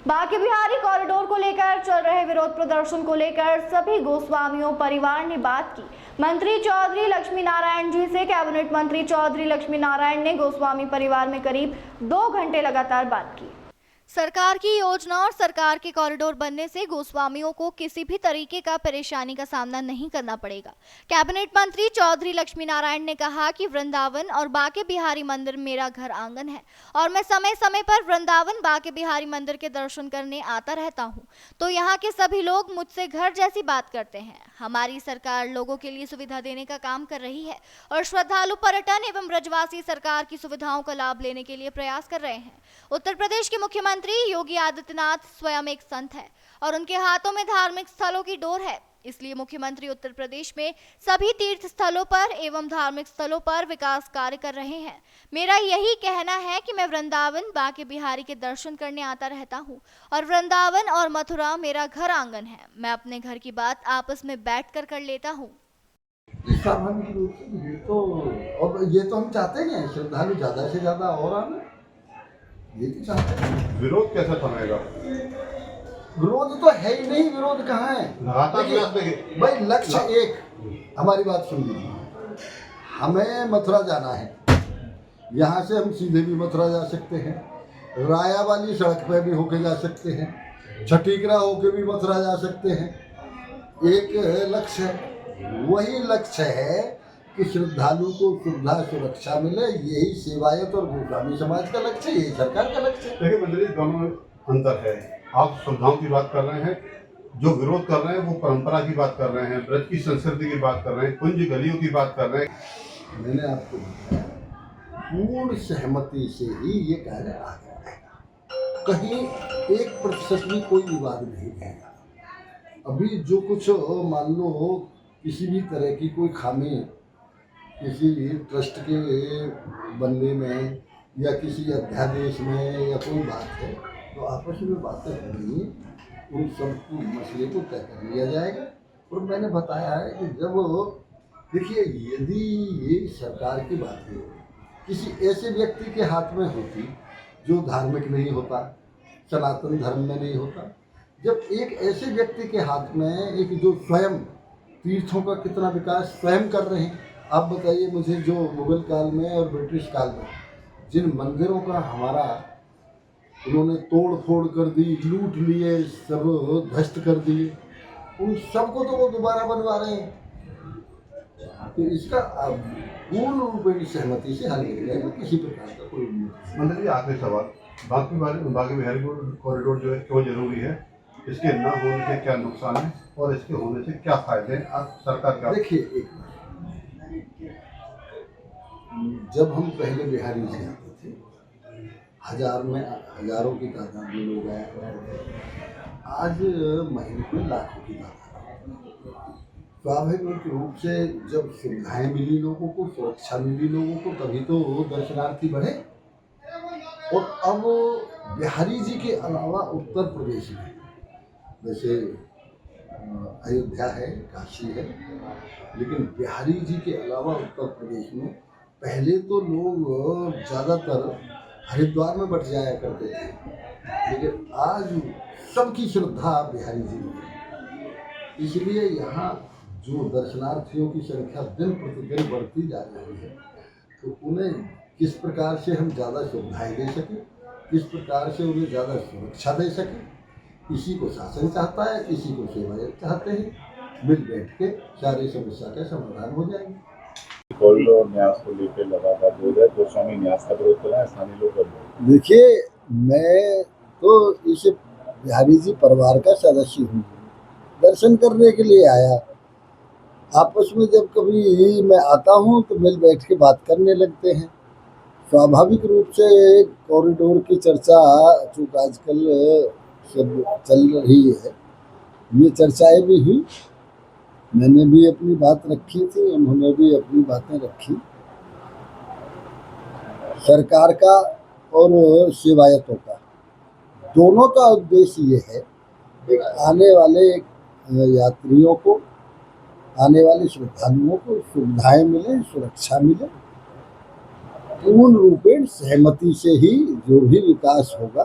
Banke Bihari corridor को लेकर चल रहे विरोध प्रदर्शन को लेकर सभी गोस्वामियों परिवार ने बात की। मंत्री चौधरी लक्ष्मी नारायण जी से कैबिनेट मंत्री चौधरी लक्ष्मी नारायण ने गोस्वामी परिवार में करीब 2 घंटे लगातार बात की। सरकार की योजना और सरकार के कॉरिडोर बनने से गोस्वामियों को किसी भी तरीके का परेशानी का सामना नहीं करना पड़ेगा। कैबिनेट मंत्री चौधरी लक्ष्मी नारायण ने कहा कि वृंदावन और बांके बिहारी मंदिर मेरा घर आंगन है और मैं समय समय पर वृंदावन बांके बिहारी मंदिर के दर्शन करने आता रहता हूं, तो यहाँ के सभी लोग मुझसे घर जैसी बात करते हैं। हमारी सरकार लोगों के लिए सुविधा देने का काम कर रही है और श्रद्धालु पर्यटन एवं ब्रजवासी सरकार की सुविधाओं का लाभ लेने के लिए प्रयास कर रहे हैं। उत्तर प्रदेश के मुख्यमंत्री योगी आदित्यनाथ स्वयं एक संत है और उनके हाथों में धार्मिक स्थलों की डोर है, इसलिए मुख्यमंत्री उत्तर प्रदेश में सभी तीर्थ स्थलों पर एवं धार्मिक स्थलों पर विकास कार्य कर रहे हैं। मेरा यही कहना है कि मैं वृंदावन बांके बिहारी के दर्शन करने आता रहता हूं और वृंदावन और मथुरा मेरा घर आंगन है। मैं अपने घर की बात आपस में बैठकर कर लेता हूं। स्वाभाविक रूप से ये तो हम चाहते हैं श्रद्धालु ज्यादा से ज्यादा और आना, ये तो चाहते हैं। विरोध कैसा थमेगा? विरोध तो है ही नहीं, विरोध कहाँ है? भाई लक्ष्य एक, हमारी बात सुन लीजिए। हमें मथुरा जाना है, यहाँ से हम सीधे भी मथुरा जा सकते हैं, राया वाली सड़क पे भी होके जा सकते हैं, छठीकरा होके भी मथुरा जा सकते हैं। एक लक्ष्य है, वही लक्ष्य है कि श्रद्धालु को सुविधा सुरक्षा मिले। यही सेवायत और गोस्वामी समाज का लक्ष्य, यही सरकार का लक्ष्य है। देखिए मंत्री, दोनों में अंतर है। आप सुविधाओं की बात कर रहे हैं, जो विरोध कर रहे हैं वो परंपरा की बात कर रहे हैं, ब्रज की संस्कृति की बात कर रहे हैं, कुंज गलियों की बात कर रहे हैं। मैंने आपको बताया, पूर्ण सहमति से ही ये कार्य आगे रहेगा, कहीं 1% भी कोई विवाद नहीं रहेगा। अभी जो कुछ मान लो किसी भी तरह की कोई खामी किसी ट्रस्ट के बनने में या किसी अध्यादेश में या कोई बात है, तो आपस में बातें होंगी, उन सब मसले को तय कर लिया जाएगा। और मैंने बताया है कि जब देखिए, यदि ये सरकार की बातें किसी ऐसे व्यक्ति के हाथ में होती जो धार्मिक नहीं होता, सनातन धर्म में नहीं होता, जब एक ऐसे व्यक्ति के हाथ में एक जो स्वयं तीर्थों का कितना विकास स्वयं कर रहे हैं, आप बताइए मुझे, जो मुगल काल में और ब्रिटिश काल में जिन मंदिरों का हमारा उन्होंने तोड़ फोड़ कर दी, लूट लिए, सब ध्वस्त कर दिए, उन सबको तो वो दोबारा बनवा रहे हैं। तो इसका पूर्ण रूप में सहमति से हल किया जाएगा, किसी प्रकार का कोई नहीं। मंत्री जी, आखिरी सवाल, बांके बिहारी कॉरिडोर जो है क्यों जरूरी है? इसके न होने से क्या नुकसान है और इसके होने से क्या फायदे हैं? आप सरकार का देखिए, एक जब हम पहले बिहारी जी आते थे, हजारों की तादाद में लोग आया करते थे, आज महीने में लाखों की तादाद। स्वाभाविक रूप से जब सुविधाएं मिली लोगों को, सुरक्षा मिली लोगों को, तभी तो दर्शनार्थी बढ़े। और अब बिहारी जी के अलावा उत्तर प्रदेश में जैसे अयोध्या है, काशी है, लेकिन बिहारी जी के अलावा उत्तर प्रदेश में पहले तो लोग ज़्यादातर हरिद्वार में बट जाया करते थे, लेकिन आज सबकी श्रद्धा बिहारी जी में है। इसलिए यहाँ जो दर्शनार्थियों की संख्या दिन प्रतिदिन बढ़ती जा रही है, तो उन्हें किस प्रकार से हम ज़्यादा सुविधाएं दे सकें, किस प्रकार से उन्हें ज़्यादा सुरक्षा दे सकें, किसी को शासन चाहता है, किसी को सेवायत चाहते हैं। मिल बैठ के सारी समस्या का समाधान हो जाएंगे। कॉरिडोर न्यास को लेकर लगातार विरोध है, गोस्वामी न्यास का विरोध कर रहे हैं, स्थानीय लोग कर रहे हैं। देखिए, मैं तो इस बिहारी जी परिवार का सदस्य हूँ, दर्शन करने के लिए आया। आपस में जब कभी मैं आता हूँ तो मिल बैठ के बात करने लगते हैं। स्वाभाविक रूप से कॉरिडोर की चर्चा चूँकि आजकल सब चल रही है, ये चर्चाएं भी हुई, मैंने भी अपनी बात रखी थी, उन्होंने भी अपनी बातें रखी। सरकार का और सेवायतों का दोनों का उद्देश्य ये है कि आने वाले यात्रियों को, आने वाले श्रद्धालुओं को सुविधाएं मिले, सुरक्षा मिले। पूर्ण रूपेण सहमति से ही जो भी विकास होगा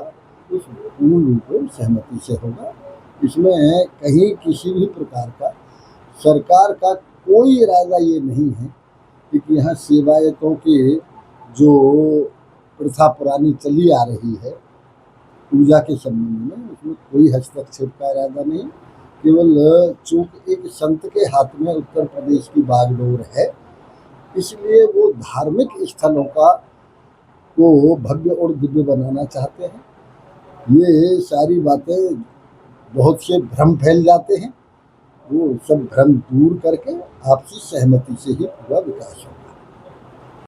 कुछ पूर्ण रूप में सहमति से होगा। इसमें कहीं किसी भी प्रकार का सरकार का कोई इरादा ये नहीं है कि यहाँ सेवायतों के जो प्रथा पुरानी चली आ रही है पूजा के संबंध में, उसमें कोई हस्तक्षेप का इरादा नहीं। केवल चूंकि एक संत के हाथ में उत्तर प्रदेश की बागडोर है, इसलिए वो धार्मिक स्थलों को भव्य और दिव्य बनाना चाहते हैं। ये सारी बातें बहुत से भ्रम फैल जाते हैं, वो सब भ्रम दूर करके आपसी सहमति से ही पूरा विकास होगा।